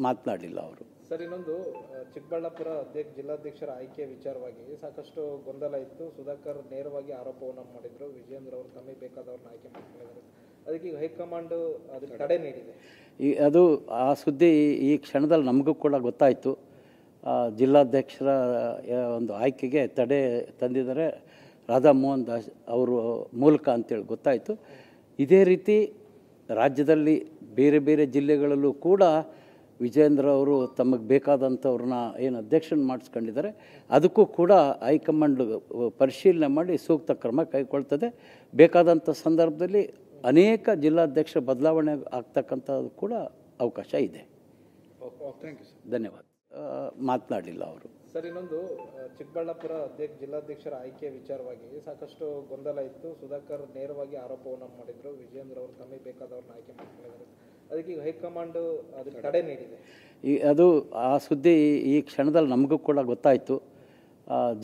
ಮಾತನಾಡಲಿಲ್ಲ ಅವರು. ಸರ್, ಇನ್ನೊಂದು ಚಿಕ್ಕಬಳ್ಳಾಪುರ ಜಿಲ್ಲಾಧ್ಯಕ್ಷರ ಆಯ್ಕೆ ವಿಚಾರವಾಗಿ ಸಾಕಷ್ಟು ಗೊಂದಲ ಇತ್ತು. ಸುಧಾಕರ್ ನೇರವಾಗಿ ಆರೋಪವನ್ನು ಮಾಡಿದ್ರು, ವಿಜಯೇಂದ್ರ ಅವರು ತಮಗೆ ಬೇಕಾದವ್ರನ್ನ ಆಯ್ಕೆ ಮಾಡ್ಕೊಂಡಿದ್ದಾರೆ. ಅದಕ್ಕೆ ಈಗ ಹೈಕಮಾಂಡ್ ಅದಕ್ಕೆ ತಡೆ ನೀಡಿದೆ. ಅದು ಆ ಸುದ್ದಿ ಈ ಕ್ಷಣದಲ್ಲಿ ನಮಗೂ ಕೂಡ ಗೊತ್ತಾಯಿತು. ಜಿಲ್ಲಾಧ್ಯಕ್ಷರ ಒಂದು ಆಯ್ಕೆಗೆ ತಡೆ ತಂದಿದ್ದಾರೆ ರಾಧಾ ಮೋಹನ್ ದಾಸ್ ಅವರು ಮೂಲಕ ಅಂತೇಳಿ ಗೊತ್ತಾಯಿತು. ಇದೇ ರೀತಿ ರಾಜ್ಯದಲ್ಲಿ ಬೇರೆ ಬೇರೆ ಜಿಲ್ಲೆಗಳಲ್ಲೂ ಕೂಡ ವಿಜಯೇಂದ್ರ ಅವರು ತಮಗೆ ಬೇಕಾದಂಥವ್ರನ್ನ ಏನು ಅಧ್ಯಕ್ಷನ ಮಾಡಿಸ್ಕೊಂಡಿದ್ದಾರೆ, ಅದಕ್ಕೂ ಕೂಡ ಹೈಕಮಾಂಡ್ ಪರಿಶೀಲನೆ ಮಾಡಿ ಸೂಕ್ತ ಕ್ರಮ ಕೈಗೊಳ್ತದೆ. ಬೇಕಾದಂಥ ಸಂದರ್ಭದಲ್ಲಿ ಅನೇಕ ಜಿಲ್ಲಾಧ್ಯಕ್ಷ ಬದಲಾವಣೆ ಆಗ್ತಕ್ಕಂಥದ್ದು ಕೂಡ ಅವಕಾಶ ಇದೆ. ಧನ್ಯವಾದ. ಮಾತನಾಡಲಿಲ್ಲ ಅವರು. ಸರ್, ಇನ್ನೊಂದು ಚಿಕ್ಕಬಳ್ಳಾಪುರ ಜಿಲ್ಲಾಧ್ಯಕ್ಷರ ಆಯ್ಕೆ ವಿಚಾರವಾಗಿ ಸಾಕಷ್ಟು ಗೊಂದಲ ಇತ್ತು. ಸುಧಾಕರ್ ನೇರವಾಗಿ ಆರೋಪವನ್ನು ಮಾಡಿದ್ರು, ವಿಜಯೇಂದ್ರ ಅವರು ತಮಗೆ ಬೇಕಾದವ್ರನ್ನ ಆಯ್ಕೆ ಮಾಡ್ಕೊಂಡಿದ್ದಾರೆ. ಅದಕ್ಕೆ ಈಗ ಹೈಕಮಾಂಡ್ ಅದಕ್ಕೆ ತಡೆ ನೀಡಿದೆ. ಅದು ಆ ಸುದ್ದಿ ಈ ಕ್ಷಣದಲ್ಲಿ ನಮಗೂ ಕೂಡ ಗೊತ್ತಾಯಿತು.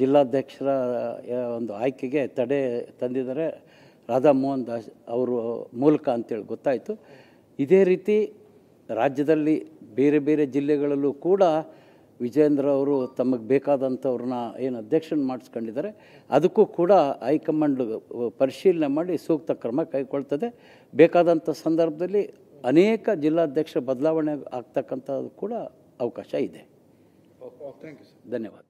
ಜಿಲ್ಲಾಧ್ಯಕ್ಷರ ಒಂದು ಆಯ್ಕೆಗೆ ತಡೆ ತಂದಿದ್ದಾರೆ ರಾಧಾ ಮೋಹನ್ ದಾಸ್ ಅವರು ಮೂಲಕ ಅಂತೇಳಿ ಗೊತ್ತಾಯಿತು. ಇದೇ ರೀತಿ ರಾಜ್ಯದಲ್ಲಿ ಬೇರೆ ಬೇರೆ ಜಿಲ್ಲೆಗಳಲ್ಲೂ ಕೂಡ ವಿಜಯೇಂದ್ರ ಅವರು ತಮಗೆ ಬೇಕಾದಂಥವ್ರನ್ನ ಏನು ಅಧ್ಯಕ್ಷನ ಮಾಡಿಸ್ಕೊಂಡಿದ್ದಾರೆ, ಅದಕ್ಕೂ ಕೂಡ ಹೈಕಮಾಂಡ್ ಪರಿಶೀಲನೆ ಮಾಡಿ ಸೂಕ್ತ ಕ್ರಮ ಕೈಗೊಳ್ತದೆ. ಬೇಕಾದಂಥ ಸಂದರ್ಭದಲ್ಲಿ ಅನೇಕ ಜಿಲ್ಲಾಧ್ಯಕ್ಷ ಬದಲಾವಣೆ ಆಗ್ತಕ್ಕಂಥದ್ದು ಕೂಡ ಅವಕಾಶ ಇದೆ. Thank you sir. ಧನ್ಯವಾದ.